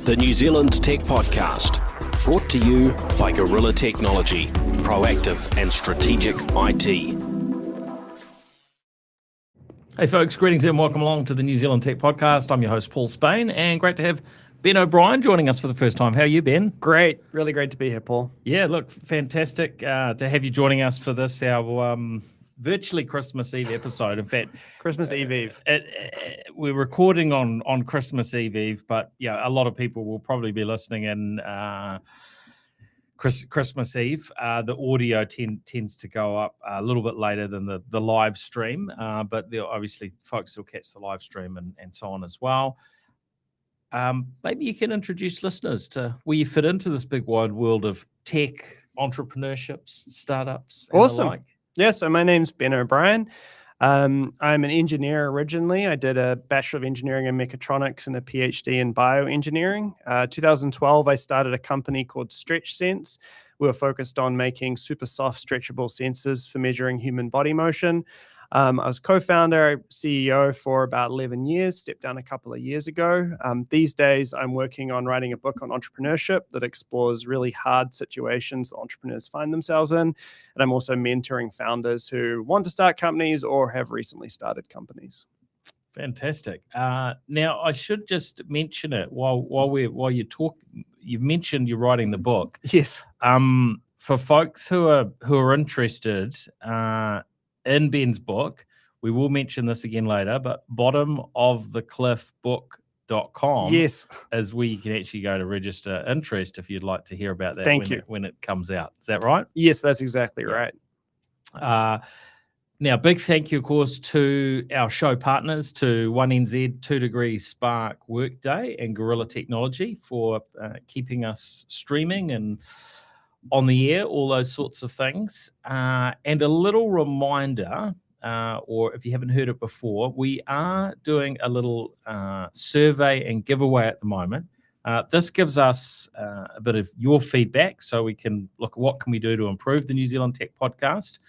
The New Zealand Tech Podcast, brought to you by Gorilla Technology, proactive and strategic IT. Hey folks, greetings and welcome along to the New Zealand Tech Podcast. I'm your host, Paul Spain, and great to have Ben O'Brien joining us for the first time. How are you, Ben? Great. Really great to be here, Paul. Yeah, look, fantastic to have you joining us for this, our virtually Christmas Eve episode. In fact, Christmas Eve. We're recording on Christmas Eve, but yeah, a lot of people will probably be listening in Christmas Eve. The audio tends to go up a little bit later than the live stream, but there obviously folks will catch the live stream and so on as well. Maybe you can introduce listeners to where you fit into this big wide world of tech, entrepreneurships, startups. And awesome. The like. Yeah, so my name's Ben O'Brien. I'm an engineer originally. I did a Bachelor of Engineering in Mechatronics and a PhD in Bioengineering. 2012, I started a company called StretchSense. We were focused on making super soft, stretchable sensors for measuring human body motion. I was co-founder, CEO for about 11 years, stepped down a couple of years ago. These days, I'm working on writing a book on entrepreneurship that explores really hard situations that entrepreneurs find themselves in. And I'm also mentoring founders who want to start companies or have recently started companies. Fantastic. Now, I should just mention it while you talk. You've mentioned you're writing the book. Yes. For folks who are interested in Ben's book, we will mention this again later, but bottomofthecliffbook.com yes, is where you can actually go to register interest if you'd like to hear about that when it comes out. Is that right? Yes, that's exactly right. Now, big thank you, of course, to our show partners, to 1NZ, 2 Degrees Spark Workday, and Gorilla Technology for keeping us streaming and on the air, all those sorts of things. And a little reminder, or if you haven't heard it before, we are doing a little survey and giveaway at the moment. This gives us a bit of your feedback so we can look at what can we do to improve the New Zealand Tech Podcast.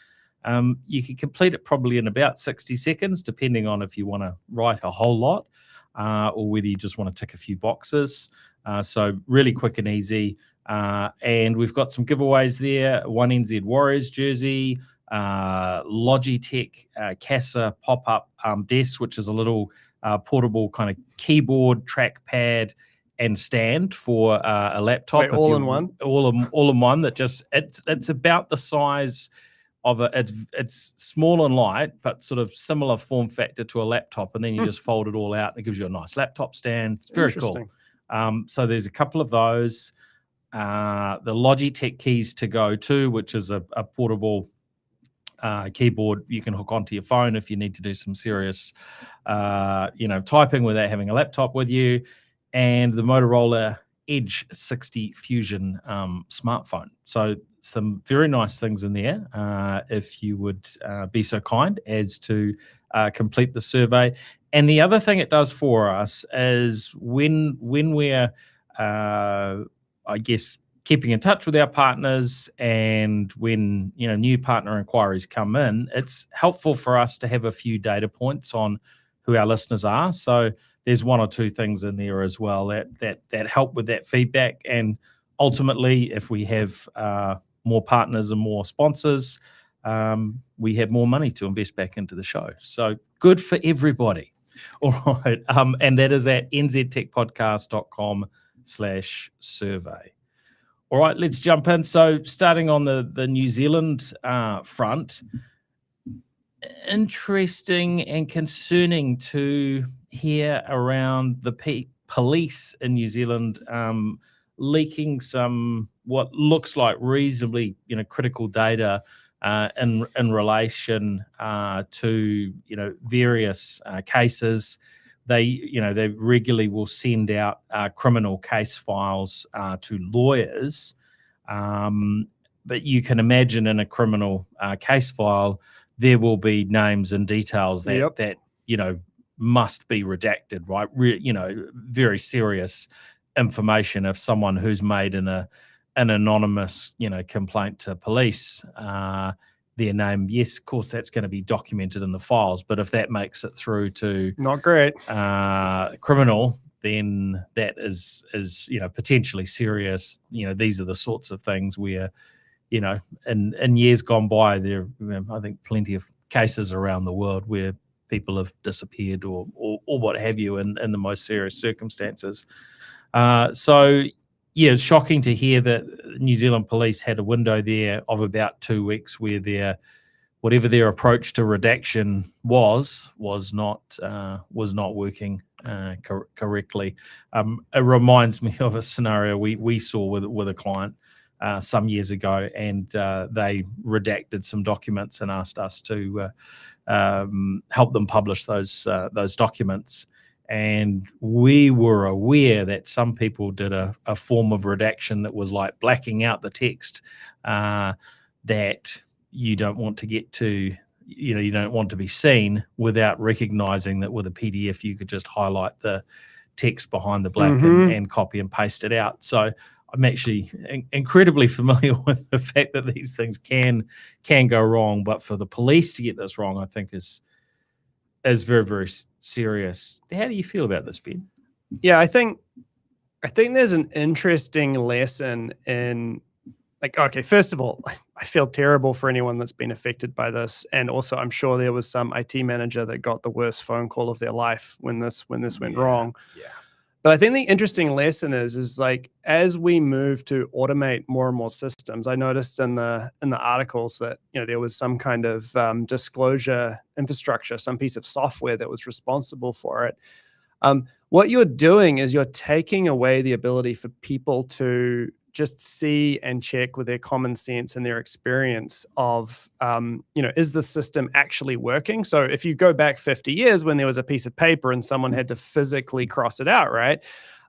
You can complete it probably in about 60 seconds, depending on if you want to write a whole lot or whether you just want to tick a few boxes. So really quick and easy. And we've got some giveaways there. 1NZ Warriors jersey, Logitech Casa pop-up desk, which is a little portable kind of keyboard, trackpad, and stand for a laptop. Wait, all in one? All in one. That just it's about the size of it's small and light, but sort of similar form factor to a laptop, and then you just fold it all out, and it gives you a nice laptop stand. It's very cool. So there's a couple of those. The Logitech keys to go to, which is a portable keyboard you can hook onto your phone if you need to do some serious, typing without having a laptop with you, and the Motorola Edge 60 Fusion smartphone. So some very nice things in there. If you would be so kind as to complete the survey. And the other thing it does for us is when we're I guess keeping in touch with our partners, and when new partner inquiries come in, it's helpful for us to have a few data points on who our listeners are. So there's one or two things in there as well that help with that feedback. And ultimately, if we have more partners and more sponsors, we have more money to invest back into the show. So good for everybody. All right, and that is at nztechpodcast.com/survey. All right, let's jump in. So starting on the New Zealand front, interesting and concerning to hear around the police in New Zealand leaking some what looks like reasonably critical data in relation to various cases. They regularly will send out criminal case files to lawyers, but you can imagine in a criminal case file there will be names and details that must be redacted, right? Very serious information of someone who's made an anonymous complaint to police. Their name, yes, of course, that's going to be documented in the files. But if that makes it through to not great criminal, then that is potentially serious. These are the sorts of things where, in years gone by, there I think plenty of cases around the world where people have disappeared or what have you in the most serious circumstances. So it's shocking to hear that New Zealand Police had a window there of about 2 weeks where whatever their approach to redaction was not working correctly. It reminds me of a scenario we saw with a client some years ago, and they redacted some documents and asked us to help them publish those documents. And we were aware that some people did a form of redaction that was like blacking out the text that you don't want to get to, you don't want to be seen, without recognizing that with a PDF you could just highlight the text behind the black and copy and paste it out. So I'm actually incredibly familiar with the fact that these things can go wrong, but for the police to get this wrong, I think is very, very serious. How do you feel about this, Ben? Yeah, I think there's an interesting lesson in, like, okay, first of all, I feel terrible for anyone that's been affected by this, and also I'm sure there was some IT manager that got the worst phone call of their life when this went wrong. Yeah. But I think the interesting lesson is like, as we move to automate more and more systems, I noticed in the articles that there was some kind of disclosure infrastructure, some piece of software that was responsible for it. What you're doing is you're taking away the ability for people to just see and check with their common sense and their experience of, is the system actually working? So if you go back 50 years when there was a piece of paper and someone had to physically cross it out, right?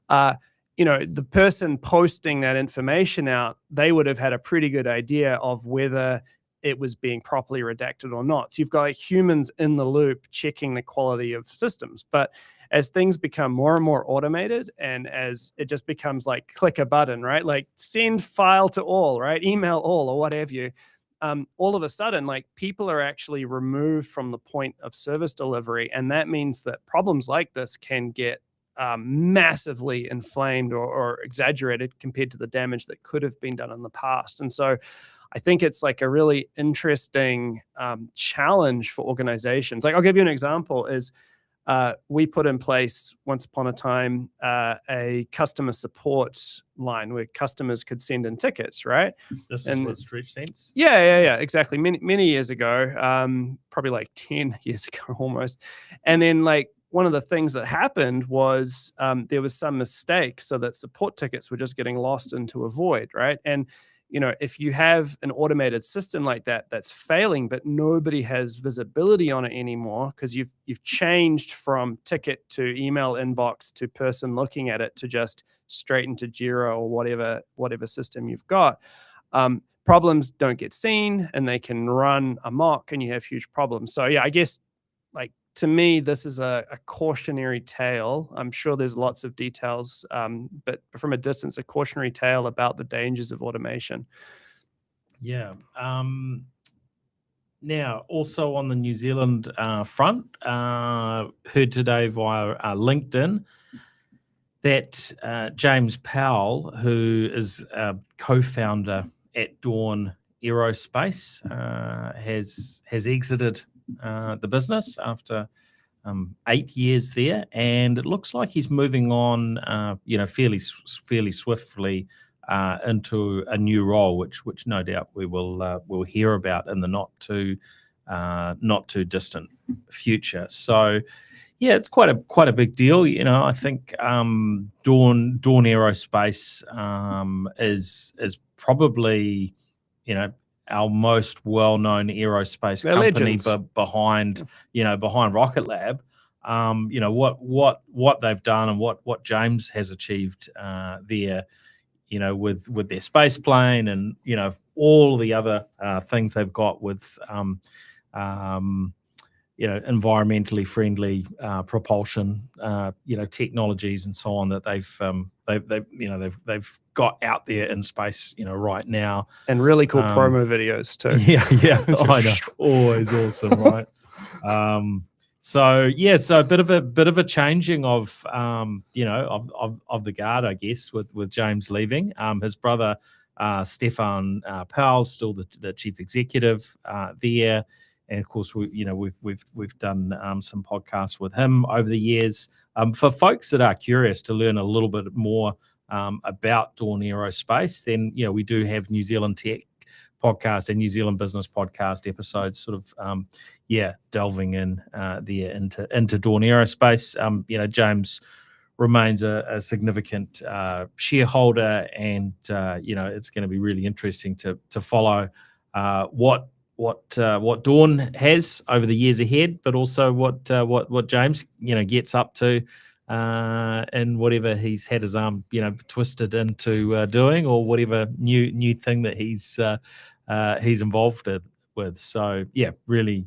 The person posting that information out, they would have had a pretty good idea of whether it was being properly redacted or not. So you've got humans in the loop checking the quality of systems. But as things become more and more automated, and as it just becomes like click a button, right? Like send file to all, right? Email all, or what have you. All of a sudden, like, people are actually removed from the point of service delivery. And that means that problems like this can get massively inflamed or exaggerated compared to the damage that could have been done in the past. And so I think it's like a really interesting challenge for organizations. Like, I'll give you an example is, we put in place once upon a time a customer support line where customers could send in tickets, right? This is with Stretch Sense? Yeah, exactly. Many years ago, probably like 10 years ago almost. And then, like, one of the things that happened was there was some mistake so that support tickets were just getting lost into a void, right? And if you have an automated system like that that's failing, but nobody has visibility on it anymore because you've changed from ticket to email inbox to person looking at it to just straight into Jira or whatever system you've got, problems don't get seen and they can run amok and you have huge problems. So yeah, I guess, like, to me, this is a cautionary tale. I'm sure there's lots of details, but from a distance, a cautionary tale about the dangers of automation. Yeah. Now, also on the New Zealand front, heard today via LinkedIn that James Powell, who is a co-founder at Dawn Aerospace, has exited the business after 8 years there, and it looks like he's moving on, fairly swiftly into a new role, which no doubt we will hear about in the not too distant future. So, yeah, it's quite a big deal. I think Dawn Aerospace is probably our most well-known aerospace company, but behind Rocket Lab. What they've done and what James has achieved there, with their space plane and all the other things they've got with environmentally friendly propulsion, technologies and so on that they've got out there in space, right now. And really cool promo videos too. Yeah, I know, always awesome, right? So a bit of a changing of of the guard, I guess, with James leaving. His brother Stefan Powell's still the chief executive there, and of course we've done some podcasts with him over the years. For folks that are curious to learn a little bit more about Dawn Aerospace, then we do have New Zealand Tech podcast and New Zealand Business podcast episodes, sort of delving in there into Dawn Aerospace. James remains a significant shareholder, and it's going to be really interesting to follow what Dawn has over the years ahead, but also what James gets up to and whatever he's had his arm twisted into doing, or whatever new thing that he's involved with. So really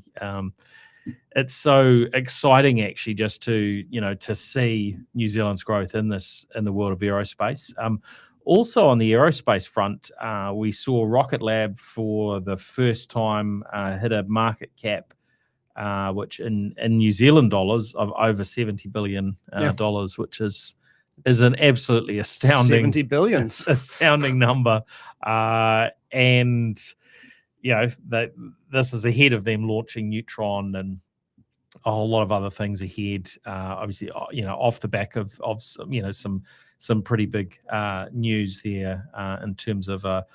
it's so exciting actually just to see New Zealand's growth in the world of aerospace. Also on the aerospace front, we saw Rocket Lab for the first time hit a market cap which in New Zealand dollars of over $70 billion, which is an absolutely astounding 70 billion astounding number. And this is ahead of them launching Neutron and a whole lot of other things ahead. Obviously, off the back of some pretty big news there in terms of a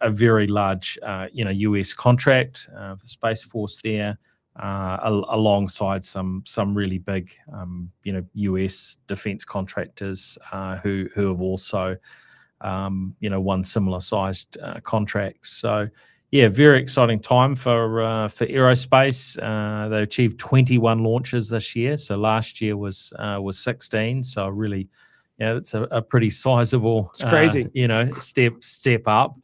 very large US contract for the Space Force there, alongside some really big US defense contractors who have also won similar sized contracts. So very exciting time for aerospace. They achieved 21 launches this year. So last year was 16. So really, that's a pretty sizable, it's crazy, step up.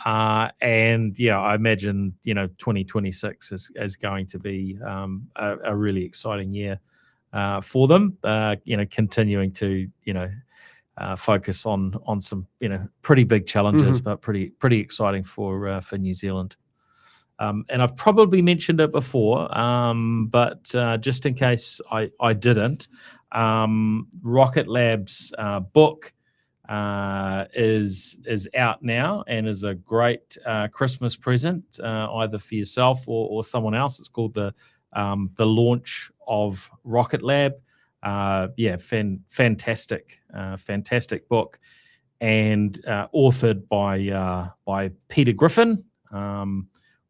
And I imagine 2026 is going to be a really exciting year for them. Continuing to focus on some pretty big challenges, but pretty exciting for New Zealand. And I've probably mentioned it before, but just in case I didn't, Rocket Lab's book is out now and is a great Christmas present, either for yourself or someone else. It's called the Launch of Rocket Lab. Fantastic book, and authored by Peter Griffin,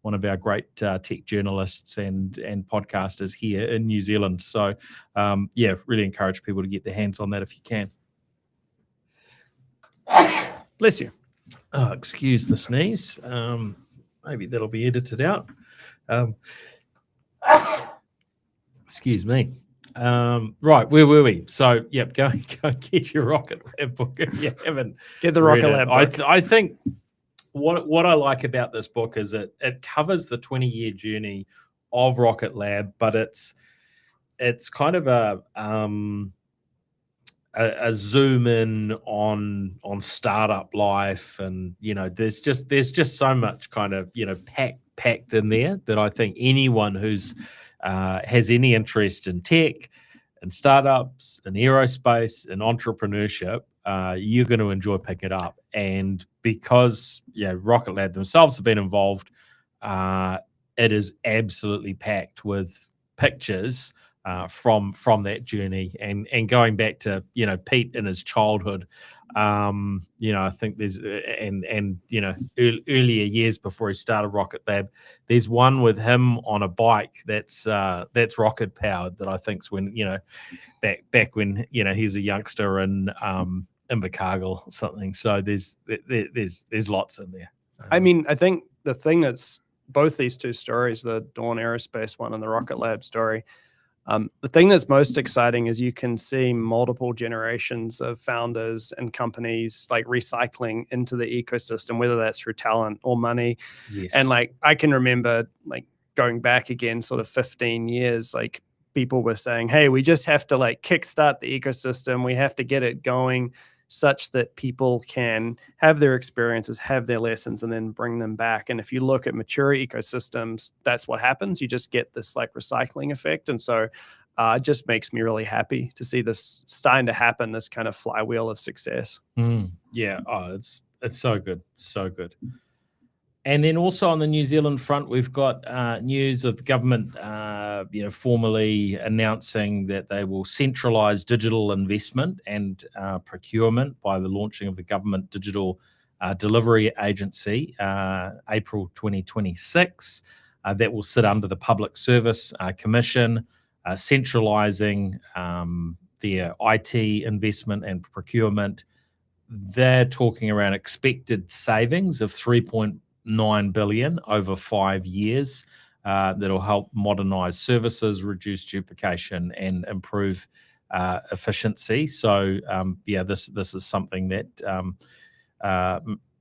one of our great tech journalists and podcasters here in New Zealand. So, really encourage people to get their hands on that if you can. Bless you. Oh, excuse the sneeze. Maybe that'll be edited out. Excuse me. Right, where were we? So, go get your Rocket Lab book if you haven't. Get the Rocket Lab book. I think what I like about this book is it covers the 20-year journey of Rocket Lab, but it's kind of a zoom in on startup life, and there's just so much kind of packed in there that I think anyone who's has any interest in tech and startups and aerospace and entrepreneurship, you're going to enjoy picking it up. And because Rocket Lab themselves have been involved, it is absolutely packed with pictures from that journey and going back to Pete in his childhood. I think there's earlier years before he started Rocket Lab, there's one with him on a bike that's rocket powered that I think's when back when he's a youngster in Invercargill or something. So there's lots in there. I mean, I think the thing that's both these two stories, the Dawn Aerospace one and the Rocket Lab story, the thing that's most exciting is you can see multiple generations of founders and companies like recycling into the ecosystem, whether that's through talent or money. Yes. And I can remember going back again sort of 15 years, people were saying, hey, we just have to kickstart the ecosystem. We have to get it going. such that people can have their experiences, have their lessons, and then bring them back. And if you look at mature ecosystems, that's what happens. You just get this like recycling effect. And so it just makes me really happy to see this starting to happen, this kind of flywheel of success. Yeah, it's so good, so good. And then also on the New Zealand front, we've got news of the government, formally announcing that they will centralise digital investment and procurement by the launching of the Government Digital Delivery Agency, April 2026. That will sit under the Public Service Commission, centralising their IT investment and procurement. They're talking around expected savings of 3.9 billion over 5 years. That'll help modernise services, reduce duplication, and improve efficiency. So, this is something that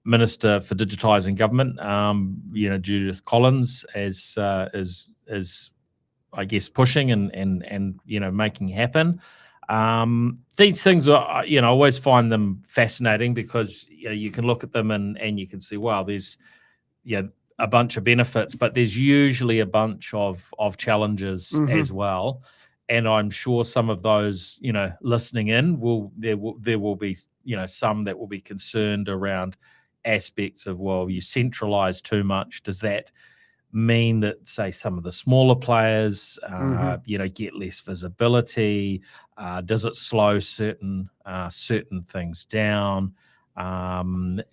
Minister for Digitising Government, Judith Collins, is I guess pushing and making happen. These things are, I always find them fascinating because you can look at them and you can see, wow, there's a bunch of benefits, but there's usually a bunch of challenges as well. And I'm sure some of those, listening in there will be, some that will be concerned around aspects of, well, you centralize too much. Does that mean that, say, some of the smaller players, get less visibility? Does it slow certain things down? And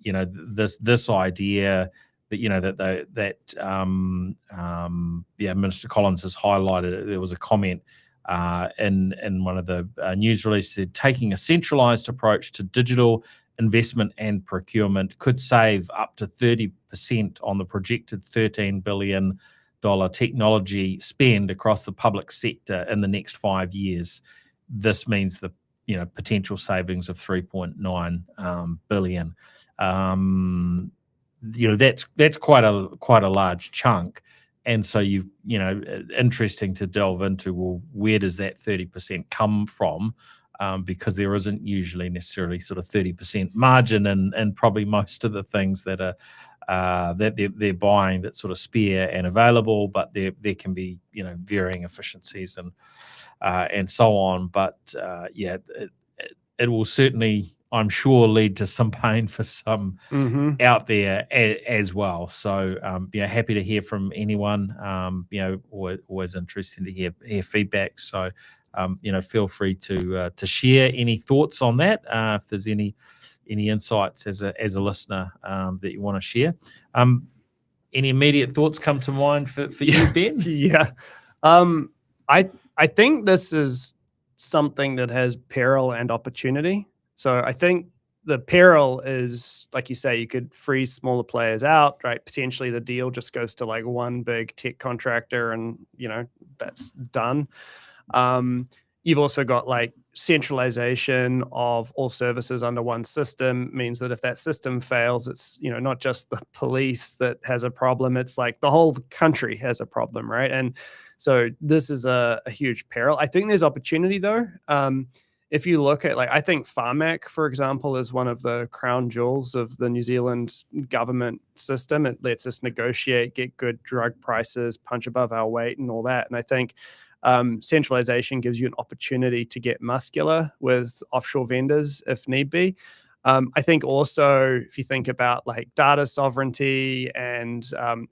this idea that Minister Collins has highlighted. There was a comment in one of the news releases said taking a centralised approach to digital investment and procurement could save up to 30% on the projected $13 billion technology spend across the public sector in the next 5 years. This means the potential savings of 3.9 billion. That's quite a large chunk, and so interesting to delve into. Well, where does that 30% come from? Because there isn't usually necessarily sort of 30% margin in probably most of the things that are that they're buying that's sort of spare and available, but there can be varying efficiencies and so on. But it will certainly, I'm sure, lead to some pain for some out there as well. So happy to hear from anyone. Always interesting to hear feedback. So feel free to share any thoughts on that. If there's any insights as a listener that you want to share. Any immediate thoughts come to mind for you, Ben? Yeah. I think this is something that has peril and opportunity. So I think the peril is, like you say, you could freeze smaller players out, right? Potentially the deal just goes to like one big tech contractor and, that's done. You've also got like centralization of all services under one system means that if that system fails, it's, not just the police that has a problem. It's like the whole country has a problem, right? And so this is a huge peril. I think there's opportunity though. If you look at, I think Pharmac, for example, is one of the crown jewels of the New Zealand government system. It lets us negotiate, get good drug prices, punch above our weight and all that. And I think centralization gives you an opportunity to get muscular with offshore vendors if need be. I think also, if you think about data sovereignty and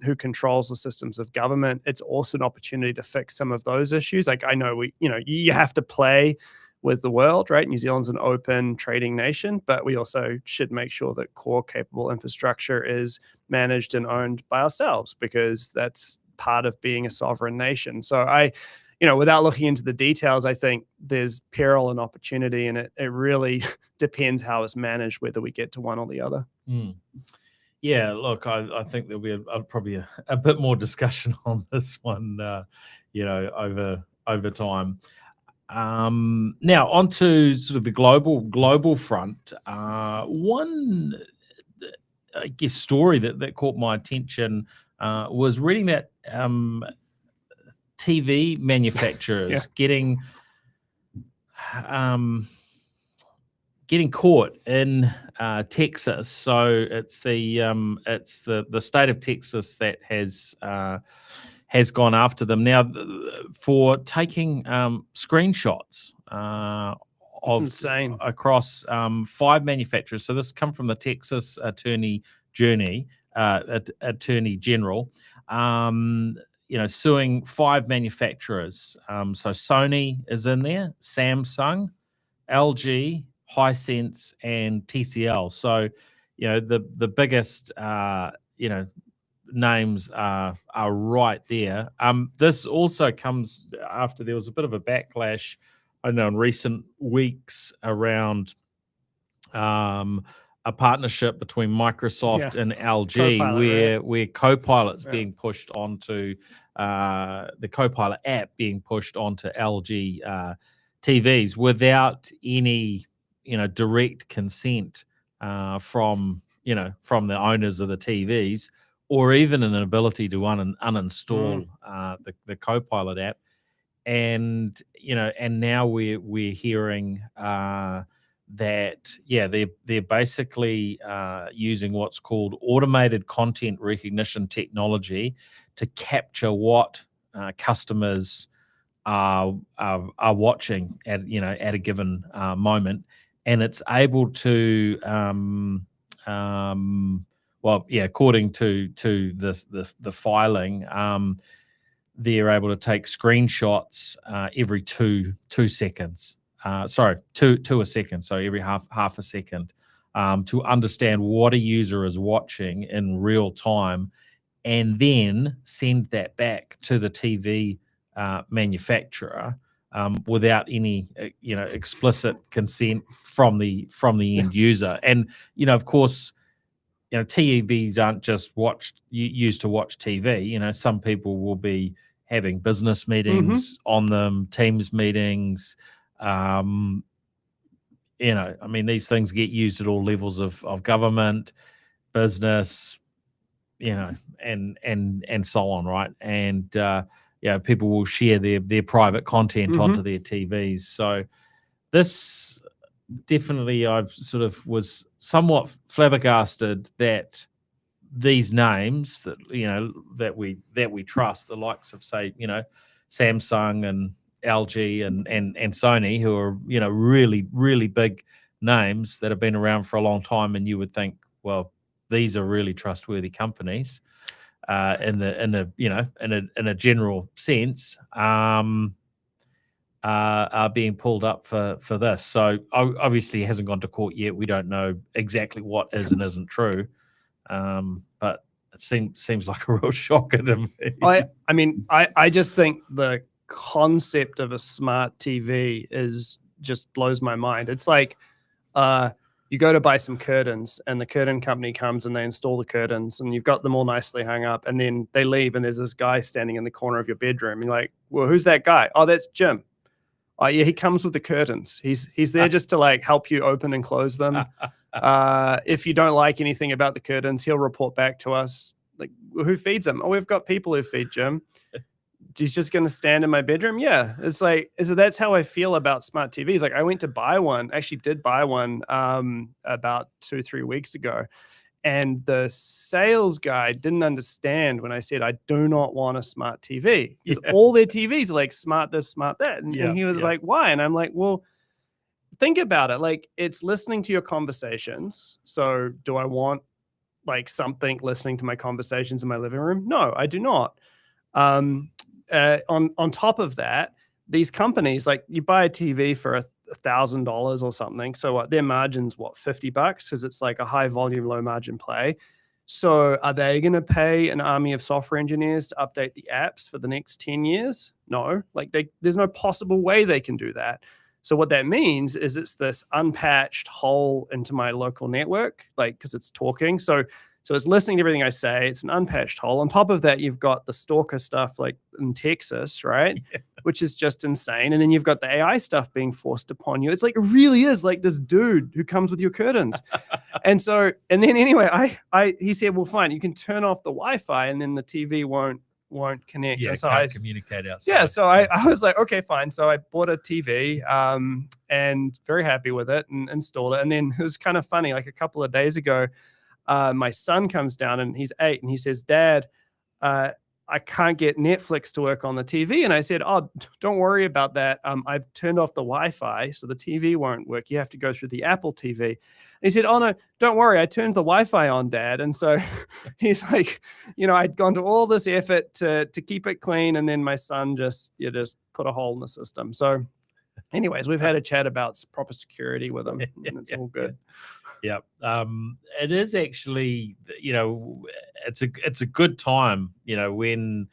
who controls the systems of government, it's also an opportunity to fix some of those issues. I know you have to play with the world, right? New Zealand's an open trading nation, but we also should make sure that core capable infrastructure is managed and owned by ourselves, because that's part of being a sovereign nation. So without looking into the details, I think there's peril and opportunity, and it really depends how it's managed, whether we get to one or the other. Yeah, look, I think there'll be probably a bit more discussion on this one, over time. Now onto sort of the global front. One, I guess, story that caught my attention was reading that TV manufacturers getting getting caught in Texas. So it's the state of Texas that has gone after them now for taking screenshots It's insane. across 5 manufacturers. So this come from the Texas Attorney General, suing 5 manufacturers. So Sony is in there, Samsung, LG, Hisense, and TCL. So, the biggest, names are right there. This also comes after there was a bit of a backlash, I know, in recent weeks around a partnership between Microsoft and LG, Copilot, where Copilot's being pushed onto the Copilot app being pushed onto LG TVs without any direct consent from the owners of the TVs, or even an ability to uninstall the Copilot app. And now we're hearing that they're basically using what's called automated content recognition technology to capture what customers are watching at a given moment, and it's able to according to the filing, they're able to take screenshots every two seconds. Two a second. So every half a second, to understand what a user is watching in real time, and then send that back to the TV manufacturer without any explicit consent from the end user. And of course, TVs aren't just used to watch TV. Some people will be having business meetings on them, Teams meetings. These things get used at all levels of government, business, and so on, right? And people will share their private content onto their TVs. So this definitely, I sort of was somewhat flabbergasted that these names that we trust, the likes of, say, Samsung and LG and Sony, who are really, really big names that have been around for a long time, and you would think, well, these are really trustworthy companies in a general sense, are being pulled up for this. So obviously it hasn't gone to court yet. We don't know exactly what is and isn't true, but it seems like a real shocker to me. I just think the concept of a smart TV just blows my mind. It's like you go to buy some curtains, and the curtain company comes and they install the curtains, and you've got them all nicely hung up, and then they leave, and there's this guy standing in the corner of your bedroom. And you're like, well, who's that guy? Oh, that's Jim. Oh yeah, he comes with the curtains. He's there just to like help you open and close them. If you don't like anything about the curtains, he'll report back to us. Like, well, who feeds them? Oh, we've got people who feed Jim. He's just going to stand in my bedroom. Yeah, it's like, that's how I feel about smart TVs. Like, I went to buy one. Actually, did buy one about 2-3 weeks ago, and the sales guy didn't understand when I said I do not want a smart TV, because all their TVs are like smart this, smart that, and he was like, why? And I'm like, well, think about it. Like, it's listening to your conversations. So do I want like something listening to my conversations in my living room? No, I do not. On top of that, these companies, like, you buy a TV for $1,000 or something. So their margin's $50 because it's like a high volume, low margin play. So are they going to pay an army of software engineers to update the apps for the next 10 years? No, like there's no possible way they can do that. So what that means is it's this unpatched hole into my local network, like, because it's talking. So it's listening to everything I say. It's an unpatched hole. On top of that, you've got the stalker stuff like in Texas, right? Yeah. Which is just insane. And then you've got the AI stuff being forced upon you. It's like, it really is like this dude who comes with your curtains. And then anyway, he said, well, fine, you can turn off the Wi-Fi and then the TV won't won't connect. Yeah, And so can't communicate outside. yeah, so I was like, okay, fine. So I bought a TV and very happy with it and installed it. And then it was kind of funny, like a couple of days ago, my son comes down and he's 8 and he says, Dad, I can't get Netflix to work on the TV. And I said, oh, don't worry about that. I've turned off the Wi-Fi, so the TV won't work. You have to go through the Apple TV. And he said, oh, no, don't worry. I turned the Wi-Fi on, Dad. And so he's like, I'd gone to all this effort to keep it clean. And then my son just put a hole in the system. So anyways, we've had a chat about proper security with him. And it's all good. Yeah. It is actually, it's a good time, when,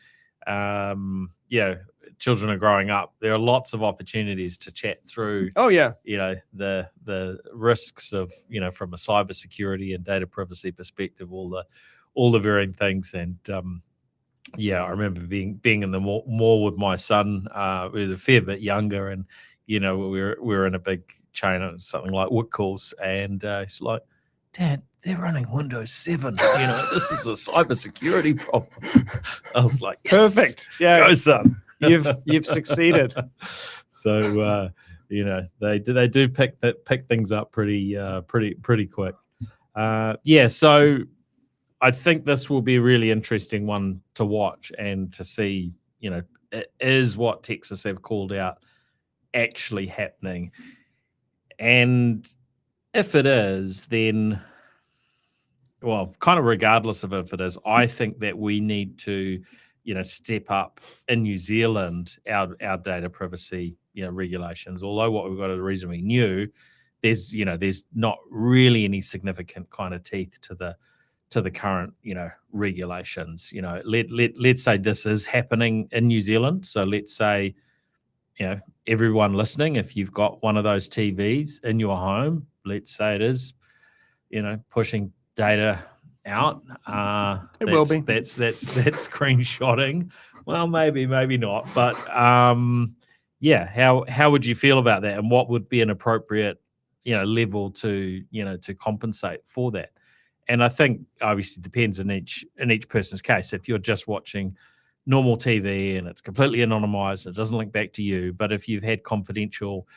children are growing up. There are lots of opportunities to chat through. Oh yeah. The risks of, from a cybersecurity and data privacy perspective, all the varying things. And I remember being in the mall with my son. He was a fair bit younger, and we were in a big chain of something like Woodcourse, and he's like, Dad, they're running Windows 7. This is a cybersecurity problem. I was like, yes, perfect. Yeah, go son. You've succeeded. So they do pick things up pretty quick. So I think this will be a really interesting one to watch and to see. Is what Texas have called out actually happening? And if it is, then, well, kind of regardless of if it is, I think that we need to, step up in New Zealand our data privacy, regulations. Although what we've got is reasonably new, there's not really any significant kind of teeth to the current, regulations. Let's say this is happening in New Zealand. So let's say, everyone listening, if you've got one of those TVs in your home, let's say it is, pushing data out. It will be. That's screenshotting. Well, maybe not. But how would you feel about that? And what would be an appropriate, level to compensate for that? And I think obviously it depends in each person's case. If you're just watching normal TV and it's completely anonymized, it doesn't link back to you. But if you've had confidential,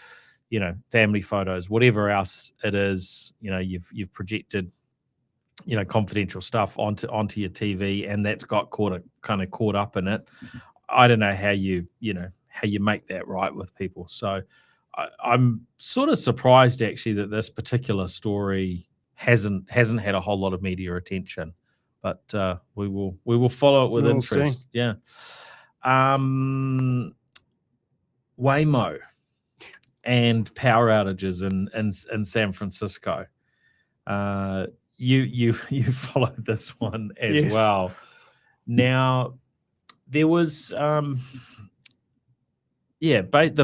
family photos, whatever else it is, you've projected, confidential stuff onto your TV, and that's got caught up in it. I don't know how you make that right with people. So I'm sort of surprised actually that this particular story hasn't had a whole lot of media attention. But we will follow it with interest. See. Yeah. Waymo and power outages in San Francisco. You followed this one as well. Now there was the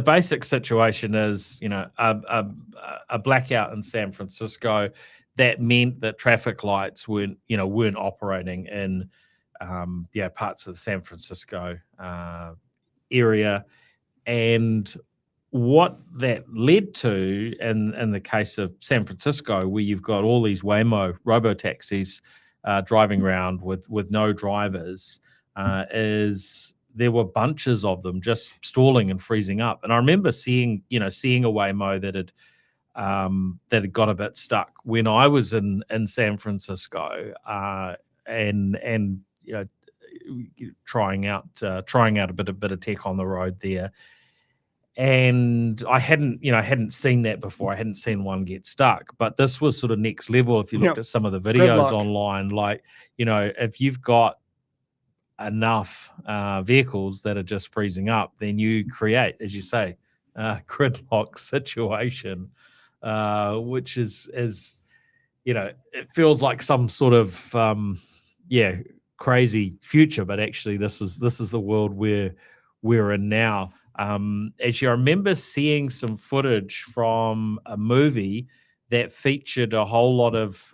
basic situation is a blackout in San Francisco. That meant that traffic lights weren't operating in parts of the San Francisco area, and what that led to in the case of San Francisco, where you've got all these Waymo robotaxis driving around with no drivers, is there were bunches of them just stalling and freezing up. And I remember seeing a Waymo that had got a bit stuck when I was in San Francisco, and trying out a bit of tech on the road there. And I hadn't seen that before. I hadn't seen one get stuck, but this was sort of next level. If you looked at some of the videos online, like, if you've got enough vehicles that are just freezing up, then you create, as you say, a gridlock situation, which is it feels like some sort of crazy future, but actually this is the world we're in now. Actually, I remember seeing some footage from a movie that featured a whole lot of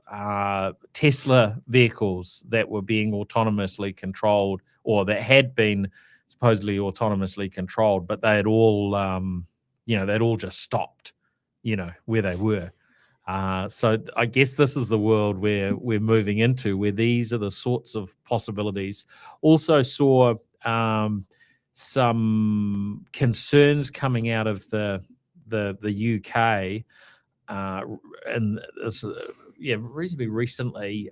Tesla vehicles that were being autonomously controlled, or that had been supposedly autonomously controlled, but they had all, they'd all just stopped, where they were. So I guess this is the world where we're moving into, where these are the sorts of possibilities. Also saw some concerns coming out of the UK and reasonably recently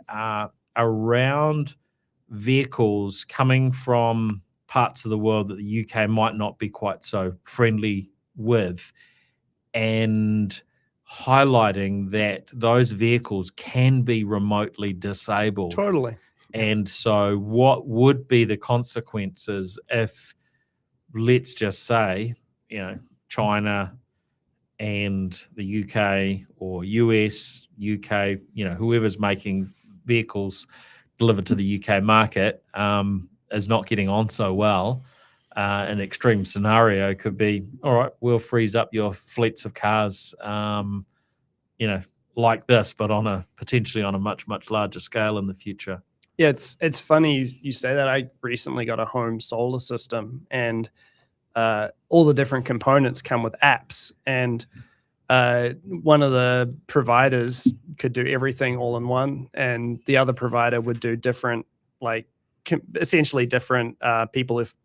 around vehicles coming from parts of the world that the UK might not be quite so friendly with, and highlighting that those vehicles can be remotely disabled. Totally. And so what would be the consequences if, let's just say, China and the UK or US, UK, whoever's making vehicles delivered to the UK market is not getting on so well. An extreme scenario could be, all right, we'll freeze up your fleets of cars, like this, but potentially on a much, much larger scale in the future. Yeah, it's funny you say that. I recently got a home solar system, and all the different components come with apps, and one of the providers could do everything all in one, and the other provider would do different, essentially different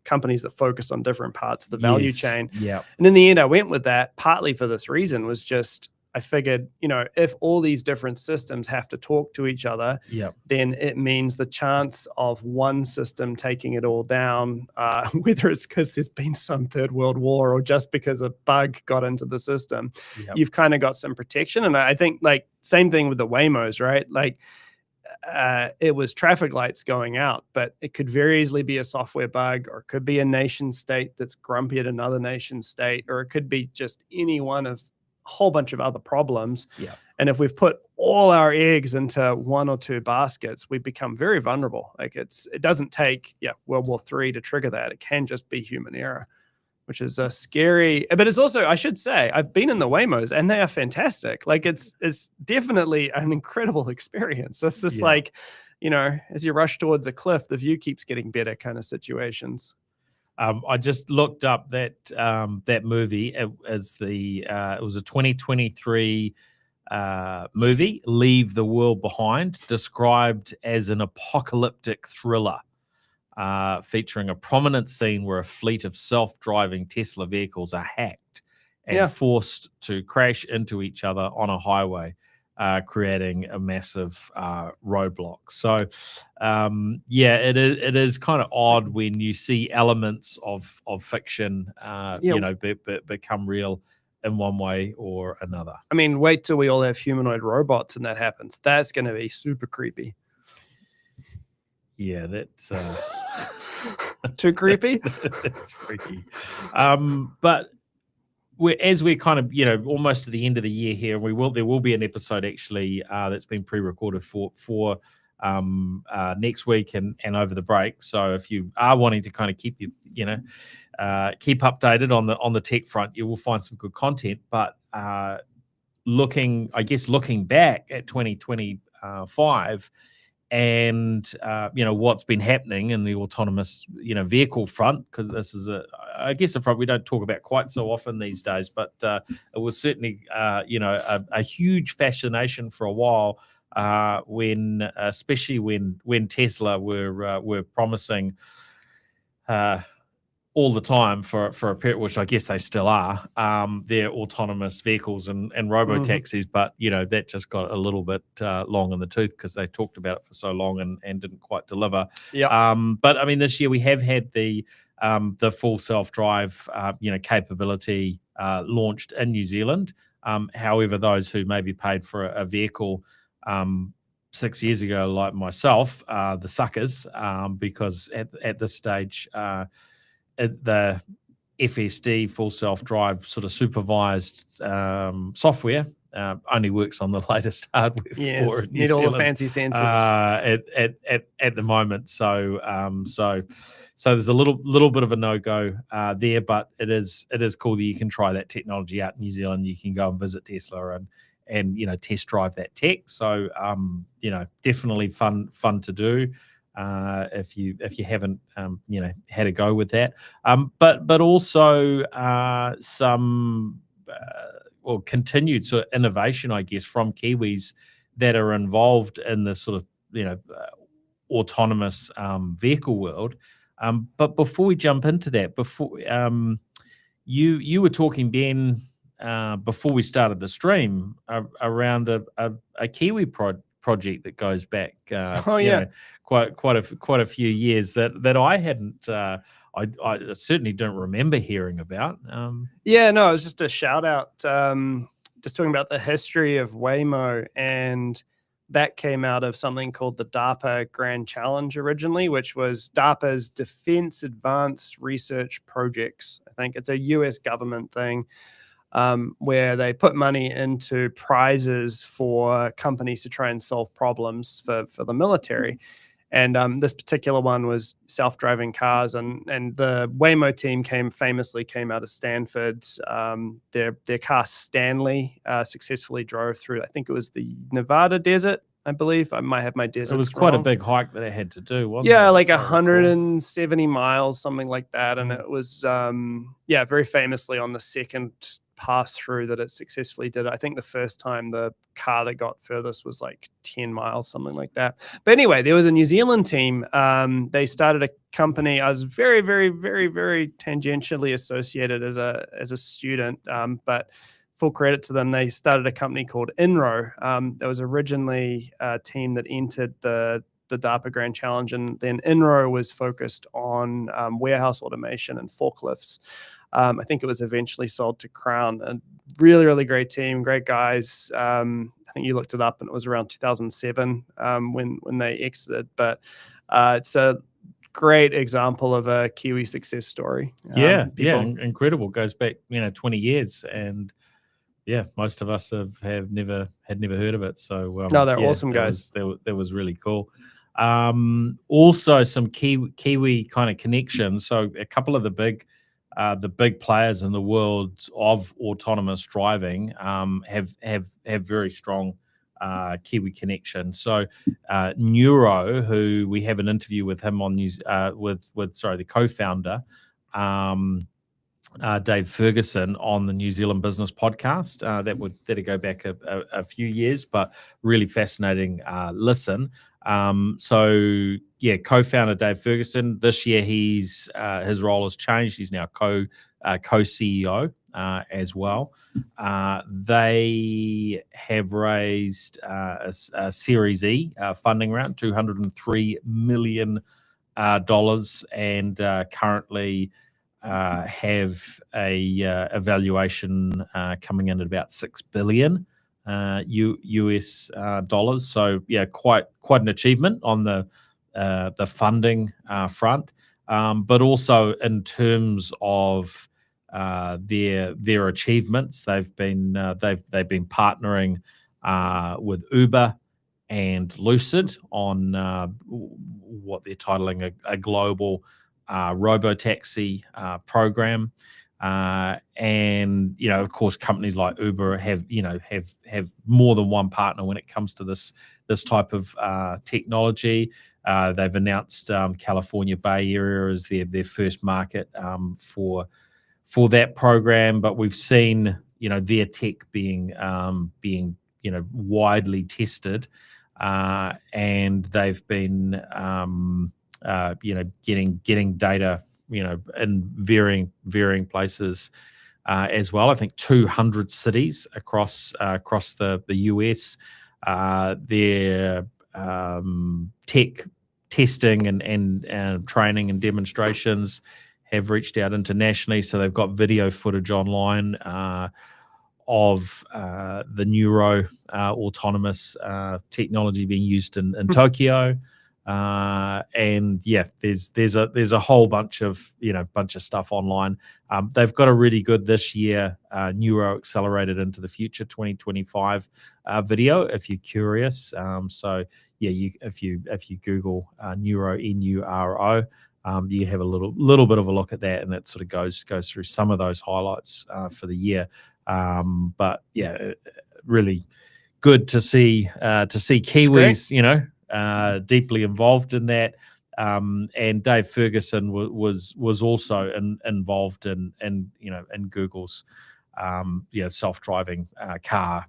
companies that focus on different parts of the value chain. Yeah. And in the end, I went with that partly for this reason, was just I figured, if all these different systems have to talk to each other, then it means the chance of one system taking it all down, whether it's because there's been some third world war or just because a bug got into the system, you've kind of got some protection. And I think same thing with the Waymos, right? It was traffic lights going out, but it could very easily be a software bug, or it could be a nation state that's grumpy at another nation state, or it could be just any one of a whole bunch of other problems. And if we've put all our eggs into one or two baskets, we become very vulnerable. It doesn't take World War III to trigger that. It can just be human error, which is a scary. But it's also, I should say, I've been in the Waymos and they are fantastic. It's definitely an incredible experience. It's just as you rush towards a cliff, the view keeps getting better kind of situations. I just looked up that movie. It was a 2023 movie, Leave the World Behind, described as an apocalyptic thriller, featuring a prominent scene where a fleet of self-driving Tesla vehicles are hacked and forced to crash into each other on a highway, creating a massive roadblock. So, it is kind of odd when you see elements of fiction, become real in one way or another. I mean, wait till we all have humanoid robots and that happens. That's going to be super creepy. Yeah, that's too creepy. That's freaky. But as we're kind of almost to the end of the year here, there will be an episode actually that's been pre-recorded for next week and over the break. So if you are wanting to kind of keep keep updated on the tech front, you will find some good content. But looking back at 2025 and what's been happening in the autonomous vehicle front, because this is a front we don't talk about quite so often these days, but it was certainly a huge fascination for a while especially when Tesla were promising all the time for a period, which I guess they still are, their autonomous vehicles and robo-taxis, but that just got a little bit long in the tooth because they talked about it for so long and didn't quite deliver. But I mean, this year we have had the full self-drive capability launched in New Zealand. However, those who maybe paid for a vehicle 6 years ago, like myself, the suckers, because at this stage, the FSD, full self-drive sort of supervised software only works on the latest hardware. Yes, for New need Zealand, all the fancy sensors at the moment. So there's a little bit of a no-go there, but it is cool that you can try that technology out in New Zealand. You can go and visit Tesla and test drive that tech. So definitely fun to do. If you haven't had a go with that, but also some continued sort of innovation, I guess, from Kiwis that are involved in this sort of autonomous vehicle world. But before we jump into that, you were talking, Ben, before we started the stream around a Kiwi project that goes back, Oh, yeah. quite a few years that I hadn't. I certainly don't remember hearing about. Yeah, no, it was just a shout out. Just talking about the history of Waymo, and that came out of something called the DARPA Grand Challenge originally, which was DARPA's Defense Advanced Research Projects. I think it's a US government thing, where they put money into prizes for companies to try and solve problems for the military. And this particular one was self-driving cars, and the Waymo team famously came out of Stanford. Their car Stanley successfully drove through, I think it was the Nevada desert, I believe. I might have my desert. It was quite a big hike that it had to do, wasn't it? Yeah, like 170 miles, something like that. And it was, very famously on the second pass through that it successfully did it. I think the first time the car that got furthest was like 10 miles, something like that. But anyway, there was a New Zealand team. They started a company. I was very, very, very, very tangentially associated as a student, but full credit to them. They started a company called Inro. That was originally a team that entered the DARPA Grand Challenge, and then Inro was focused on warehouse automation and forklifts. I think it was eventually sold to Crown. A really, really great team, great guys. I think you looked it up, and it was around 2007 when they exited. But it's a great example of a Kiwi success story. Incredible. Goes back 20 years, and most of us had never heard of it. So no, they're awesome guys. That was really cool. Also some Kiwi kind of connections. So a couple of the big players in the world of autonomous driving have very strong Kiwi connection. So Neuro, who we have an interview with him on the co-founder, Dave Ferguson, on the New Zealand Business Podcast. That'd go back a few years, but really fascinating listen. Co-founder Dave Ferguson. This year, his role has changed. He's now co-CEO as well. They have raised a Series E funding round, $203 million, and currently have a valuation coming in at about $6 billion US dollars. So quite an achievement on the funding front, but also in terms of their achievements, they've been partnering with Uber and Lucid on what they're titling a global robotaxi program. And of course, companies like Uber have more than one partner when it comes to this type of technology. They've announced California Bay Area as their first market for that program, but we've seen their tech being widely tested, and they've been getting data in varying places as well. I think 200 cities across the US. Their tech testing and training and demonstrations have reached out internationally. So they've got video footage online of the Neuro autonomous technology being used in Tokyo. And there's a whole bunch of stuff online. They've got a really good this year Neuro Accelerated into the Future 2025 video if you're curious. If you Google Neuro Neuro, you have a little bit of a look at that, and it sort of goes through some of those highlights for the year. Really good to see Kiwis, deeply involved in that. And Dave Ferguson was also involved in Google's self-driving car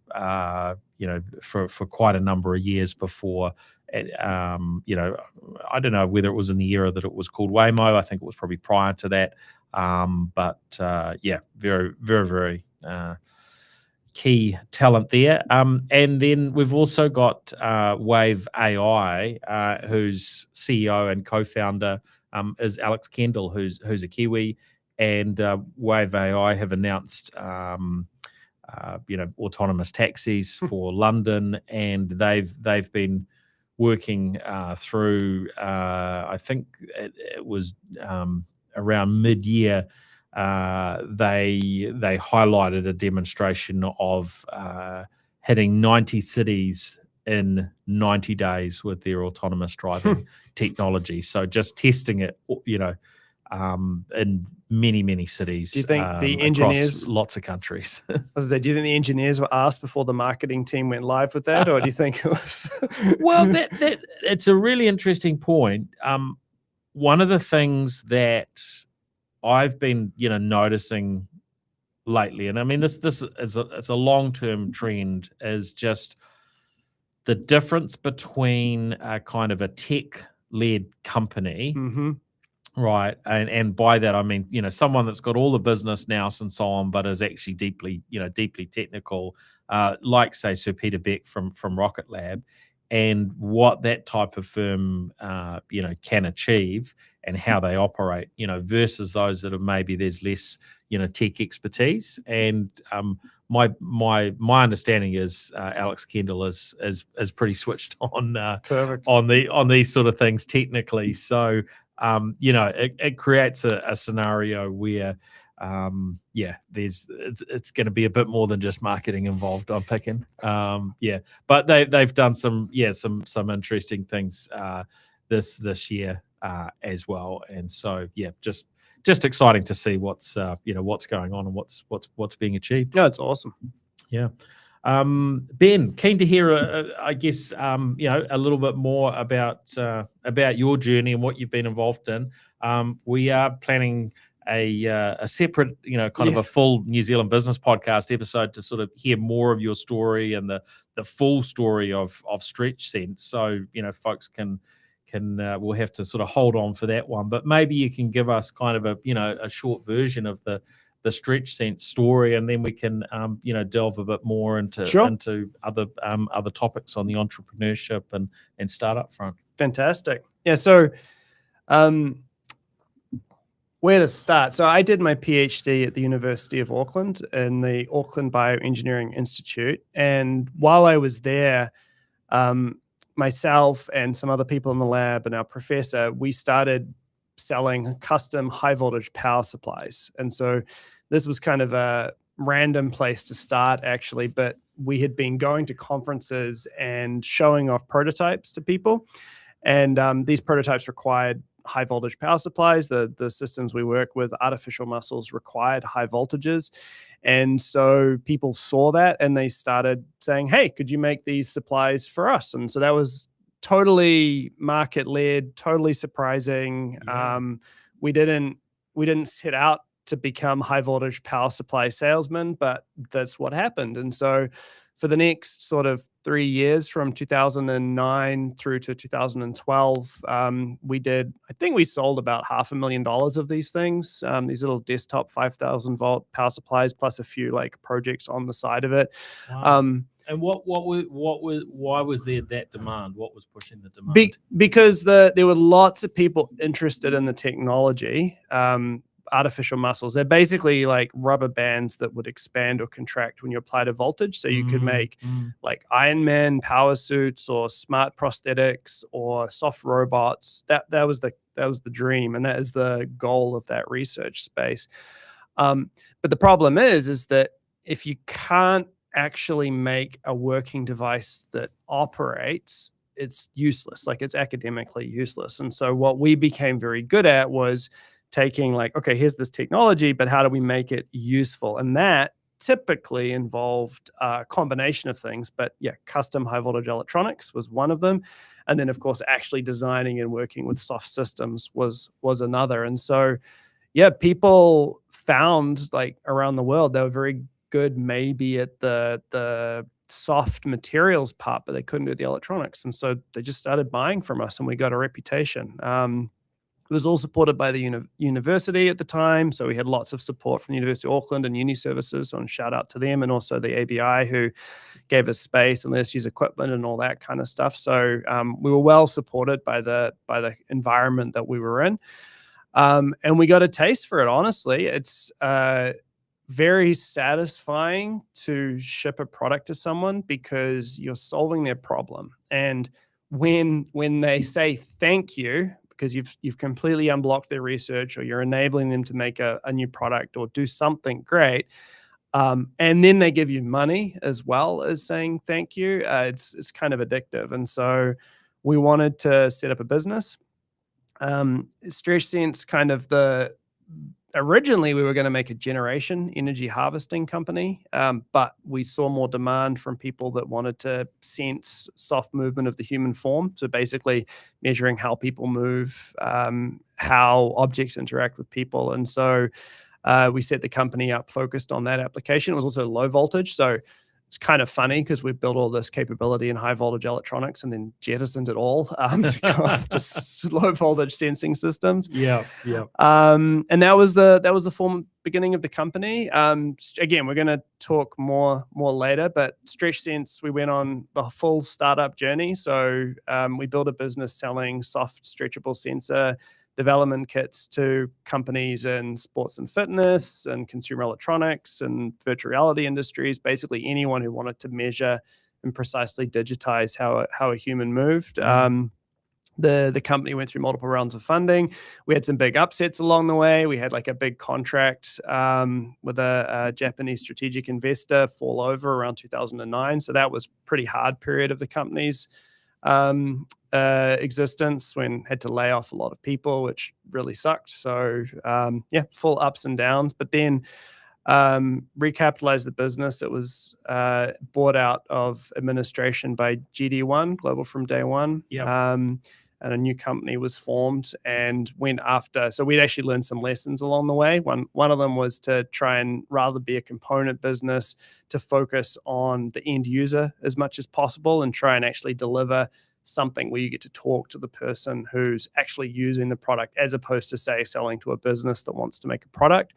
for quite a number of years before You know, I don't know whether it was in the era that it was called Waymo. I think it was probably prior to that. Yeah, very, very, very key talent there. And then we've also got Wave AI, whose CEO and co-founder is Alex Kendall, who's a Kiwi, and Wave AI have announced you know, autonomous taxis for London, and they've been working through. I think it was around mid-year. They highlighted a demonstration of hitting 90 cities in 90 days with their autonomous driving technology. So just testing it, you know, in many cities. Do you think the across engineers, lots of countries? I was gonna say, do you think the engineers were asked before the marketing team went live with that, or do you think it was? Well, that it's a really interesting point. One of the things that I've been, you know, noticing lately, and I mean this is it's a long-term trend, is just the difference between a kind of a tech-led company, right? And by that I mean, you know, someone that's got all the business nous and so on, but is actually deeply technical, like say Sir Peter Beck from Rocket Lab, and what that type of firm you know, can achieve and how they operate, you know, versus those that have maybe there's less, you know, tech expertise. And my understanding is Alex Kendall is pretty switched on Perfect. on these sort of things technically. So you know, it creates a scenario where yeah, it's going to be a bit more than just marketing involved, I'm thinking. Yeah, but they've done some interesting things this year as well, and so yeah, just exciting to see what's you know, what's going on and what's being achieved. No, it's awesome. Yeah. Ben, keen to hear, I guess, you know, a little bit more about your journey and what you've been involved in. We are planning a separate, you know, kind of a full New Zealand business podcast episode to sort of hear more of your story and the full story of Stretch Sense. So, you know, folks can we'll have to sort of hold on for that one, but maybe you can give us kind of a, you know, a short version of the Stretch Sense story, and then we can you know, delve a bit more into other topics on the entrepreneurship and startup front. Fantastic. Yeah. So, where to start? So I did my PhD at the University of Auckland in the Auckland Bioengineering Institute, and while I was there, myself and some other people in the lab and our professor, we started selling custom high voltage power supplies. And so this was kind of a random place to start, actually, but we had been going to conferences and showing off prototypes to people. And these prototypes required high voltage power supplies. The systems we work with, artificial muscles, required high voltages. And so people saw that and they started saying, hey, could you make these supplies for us? And so that was totally market led, totally surprising. Yeah. We didn't set out to become high voltage power supply salesmen, but that's what happened. And so for the next sort of 3 years, from 2009 through to 2012, I think we sold about $500,000 of these things, these little desktop 5,000 volt power supplies, plus a few like projects on the side of it. Wow. And why was there that demand? What was pushing the demand? Because there were lots of people interested in the technology. Artificial muscles, they're basically like rubber bands that would expand or contract when you apply to voltage. So you could make like Iron Man power suits or smart prosthetics or soft robots. That was the dream, and that is the goal of that research space. But the problem is that if you can't actually make a working device that operates, it's useless. Like, it's academically useless. And so what we became very good at was taking, like, okay, here's this technology, but how do we make it useful? And that typically involved a combination of things. But yeah, custom high voltage electronics was one of them. And then, of course, actually designing and working with soft systems was another. And so, yeah, people found, like, around the world, they were very good maybe at the soft materials part, but they couldn't do the electronics. And so they just started buying from us, and we got a reputation. It was all supported by the university at the time. So we had lots of support from the University of Auckland and uni services. So shout out to them, and also the ABI, who gave us space and let us use equipment and all that kind of stuff. So we were well supported by the environment that we were in. And we got a taste for it, honestly. It's very satisfying to ship a product to someone because you're solving their problem. And when they say thank you, because you've completely unblocked their research, or you're enabling them to make a new product or do something great, and then they give you money as well as saying thank you, it's kind of addictive. And so we wanted to set up a business. StretchSense, kind of originally we were going to make a generation energy harvesting company, but we saw more demand from people that wanted to sense soft movement of the human form. So basically measuring how people move, how objects interact with people. And so we set the company up focused on that application. It was also low voltage. So it's kind of funny because we built all this capability in high voltage electronics and then jettisoned it all to go after low voltage sensing systems. Yeah. And that was the beginning of the company. Again, we're going to talk more later, but StretchSense, we went on a full startup journey. So we built a business selling soft stretchable sensor development kits to companies in sports and fitness and consumer electronics and virtual reality industries, basically anyone who wanted to measure and precisely digitize how a human moved. The company went through multiple rounds of funding. We had some big upsets along the way. We had like a big contract with a Japanese strategic investor fall over around 2009. So that was pretty hard period of the company's existence, when had to lay off a lot of people, which really sucked. So full ups and downs, but then recapitalized the business. It was bought out of administration by GD1 Global from day one. And a new company was formed and went after. So we'd actually learned some lessons along the way. One of them was to try and, rather be a component business, to focus on the end user as much as possible and try and actually deliver something where you get to talk to the person who's actually using the product, as opposed to, say, selling to a business that wants to make a product.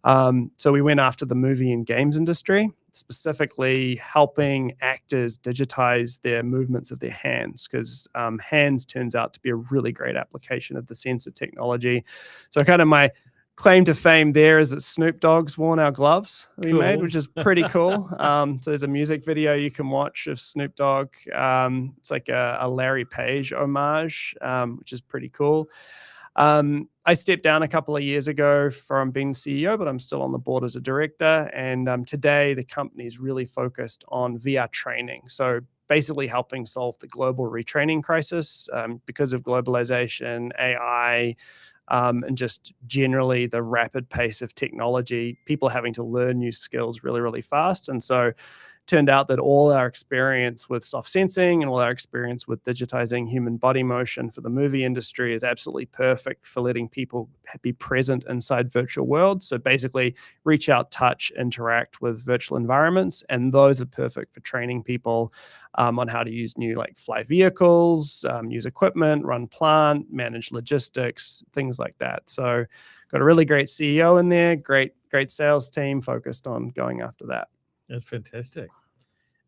So we went after the movie and games industry, specifically helping actors digitize their movements of their hands, because hands turns out to be a really great application of the sensor technology. So kind of my claim to fame there is that Snoop Dogg's worn our gloves that we made, which is pretty cool. So there's a music video you can watch of Snoop Dogg. It's like a Larry Page homage, which is pretty cool. I stepped down a couple of years ago from being CEO, but I'm still on the board as a director. And today the company is really focused on VR training. So basically helping solve the global retraining crisis because of globalization, AI, and just generally the rapid pace of technology, people having to learn new skills really, really fast. And so turned out that all our experience with soft sensing and all our experience with digitizing human body motion for the movie industry is absolutely perfect for letting people be present inside virtual worlds. So basically reach out, touch, interact with virtual environments. And those are perfect for training people on how to use new, like, fly vehicles, use equipment, run plant, manage logistics, things like that. So got a really great CEO in there, great sales team focused on going after that. That's fantastic.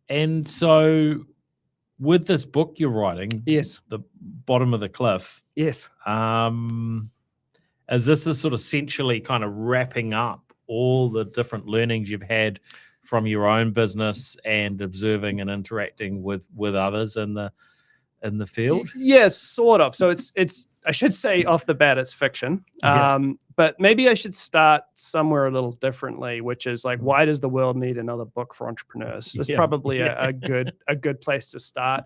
And so with this book you're writing, yes, The Bottom of the Cliff, yes, is this a sort of essentially kind of wrapping up all the different learnings you've had from your own business and observing and interacting with others in the field? Yes, sort of. So it's I should say off the bat it's fiction. But maybe I should start somewhere a little differently, which is like, why does the world need another book for entrepreneurs? That's probably a good place to start.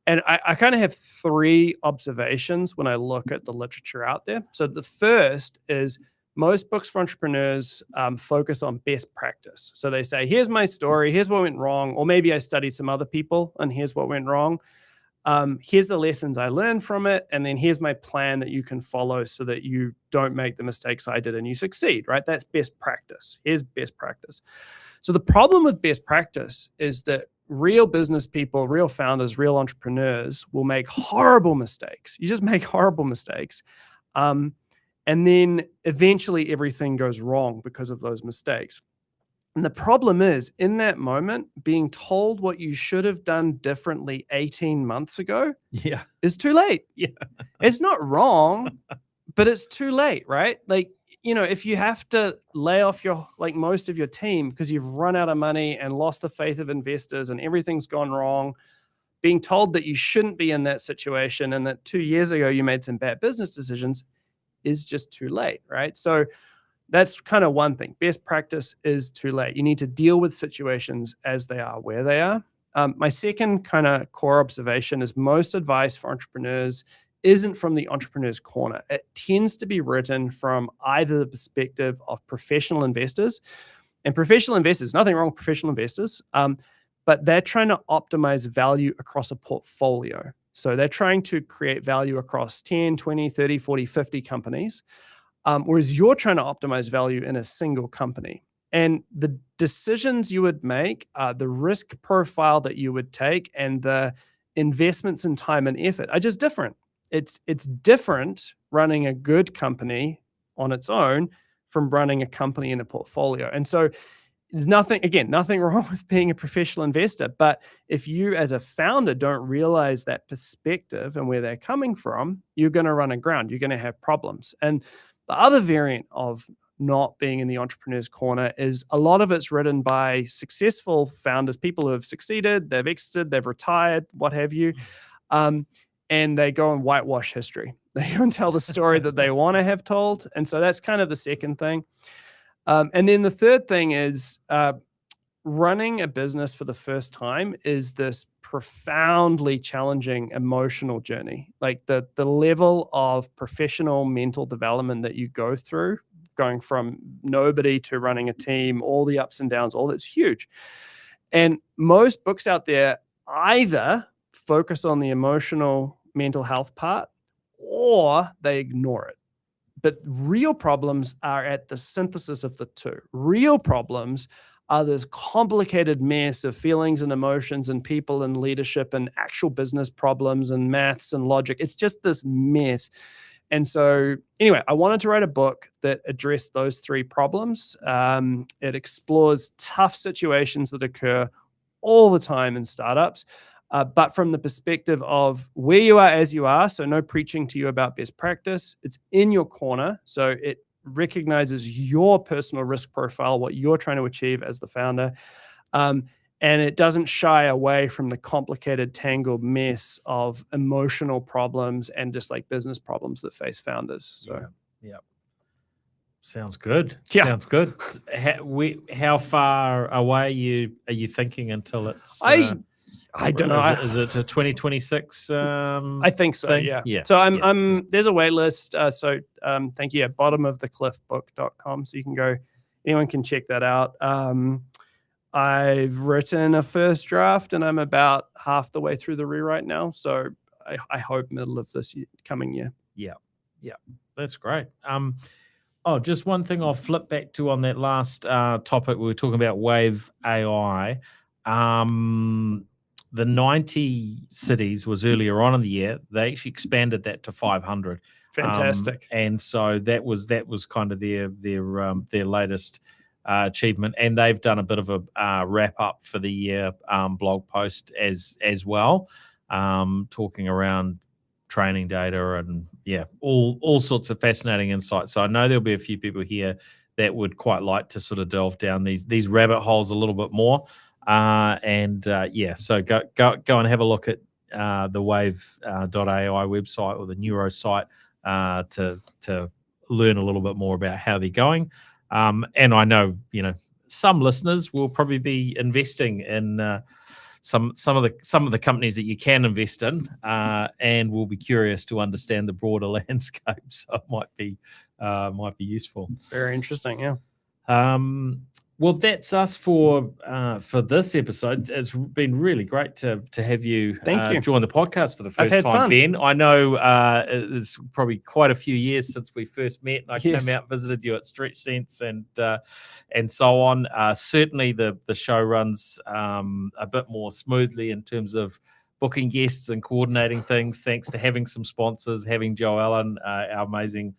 And I kind of have three observations when I look at the literature out there. So the first is most books for entrepreneurs focus on best practice. So they say, here's my story, here's what went wrong, or maybe I studied some other people and here's what went wrong. Here's the lessons I learned from it, and then here's my plan that you can follow so that you don't make the mistakes I did and you succeed, right? That's best practice. Here's best practice. So the problem with best practice is that real business people, real founders, real entrepreneurs will make horrible mistakes. You just make horrible mistakes. And then eventually everything goes wrong because of those mistakes. And the problem is, in that moment, being told what you should have done differently 18 months ago Yeah. is too late. Yeah. It's not wrong, but it's too late, right? Like, if you have to lay off most of your team because you've run out of money and lost the faith of investors and everything's gone wrong, being told that you shouldn't be in that situation and that 2 years ago you made some bad business decisions is just too late, right? So that's kind of one thing. Best practice is too late. You need to deal with situations as they are, where they are. My second kind of core observation is most advice for entrepreneurs isn't from the entrepreneur's corner. It tends to be written from either the perspective of professional investors. And professional investors, nothing wrong with professional investors, but they're trying to optimize value across a portfolio. So they're trying to create value across 10, 20, 30, 40, 50 companies. Whereas you're trying to optimize value in a single company. And the decisions you would make, the risk profile that you would take, and the investments in time and effort are just different. It's different running a good company on its own from running a company in a portfolio. And so there's nothing wrong with being a professional investor. But if you as a founder don't realize that perspective and where they're coming from, you're going to run aground. You're going to have problems. And the other variant of not being in the entrepreneur's corner is a lot of it's written by successful founders, people who have succeeded, they've exited, they've retired, what have you. And they go and whitewash history. They go and tell the story that they want to have told. And so that's kind of the second thing. And then the third thing is running a business for the first time is this profoundly challenging emotional journey. Like the level of professional mental development that you go through, going from nobody to running a team, all the ups and downs, all that's huge. And most books out there either focus on the emotional mental health part or they ignore it. But real problems are at the synthesis of the two. Real problems are this complicated mess of feelings and emotions and people and leadership and actual business problems and maths and logic. It's just this mess. And so anyway, I wanted to write a book that addressed those three problems. It explores tough situations that occur all the time in startups, but from the perspective of where you are as you are. So no preaching to you about best practice. It's in your corner. So it recognizes your personal risk profile, what you're trying to achieve as the founder. And it doesn't shy away from the complicated, tangled mess of emotional problems and just like business problems that face founders. So, yeah. Sounds good. Yeah. Sounds good. How far away are you thinking until it's? I don't know. Is it a 2026? I think so. Thing? Yeah. So there's a wait list. So thank you. bottomofthecliffbook.com. So you can go. Anyone can check that out. I've written a first draft and I'm about half the way through the rewrite now. So I hope middle of this coming year. Yeah. That's great. Just one thing I'll flip back to on that last topic. We were talking about Wave AI. The 90 cities was earlier on in the year. They actually expanded that to 500. Fantastic. And so that was kind of their latest achievement, and they've done a bit of a wrap up for the year blog post as well, talking around training data and all sorts of fascinating insights. So I know there'll be a few people here that would quite like to sort of delve down these rabbit holes a little bit more. So go and have a look at the Wave.ai website or the Neuro site to learn a little bit more about how they're going. And I know, some listeners will probably be investing in some of the companies that you can invest in, and will be curious to understand the broader landscape. So it might be useful. Very interesting. Yeah. Well, that's us for this episode. It's been really great to have you, Thank you. join the podcast for the I've first had time, fun. Ben. I know it's probably quite a few years since we first met. I Yes. came out, visited you at Stretch Sense and so on. Certainly the show runs a bit more smoothly in terms of booking guests and coordinating things, thanks to having some sponsors, having Joe Allen, our amazing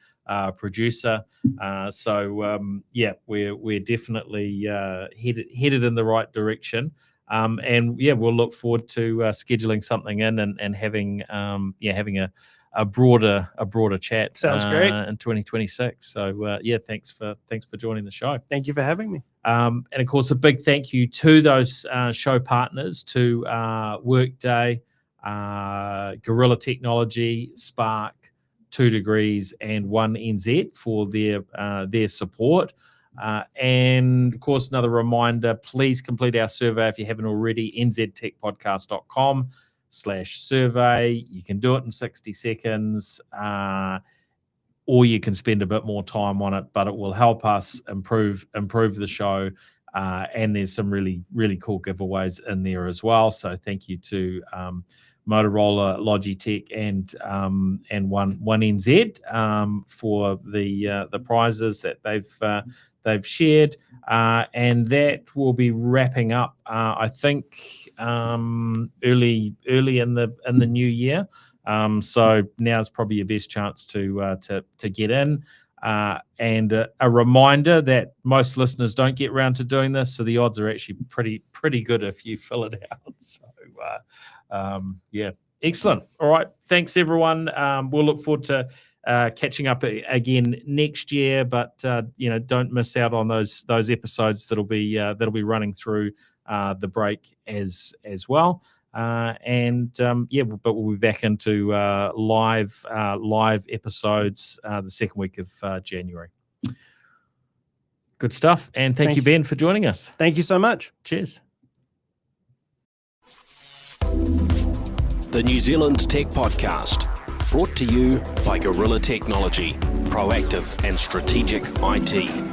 producer. We're definitely headed in the right direction. We'll look forward to scheduling something in and having a broader chat. Sounds great. In 2026. So thanks for joining the show. Thank you for having me. And of course, a big thank you to those show partners, to Workday, Gorilla Technology, Spark, 2 Degrees, and 1NZ for their support. And of course, another reminder, please complete our survey if you haven't already, nztechpodcast.com/survey. You can do it in 60 seconds, or you can spend a bit more time on it, but it will help us improve the show. And there's some really, really cool giveaways in there as well. So thank you to Motorola, Logitech, and 1NZ for the prizes that they've shared, and that will be wrapping up. I think early in the new year. So now's probably your best chance to get in. And a reminder that most listeners don't get around to doing this, so the odds are actually pretty good if you fill it out. So excellent. All right, thanks everyone. We'll look forward to catching up again next year, but don't miss out on those episodes that'll be running through the break as well. But we'll be back into live episodes the second week of January. Good stuff, and thank you, Ben, for joining us. Thank you so much. Cheers. The New Zealand Tech Podcast, brought to you by Gorilla Technology, proactive and strategic IT.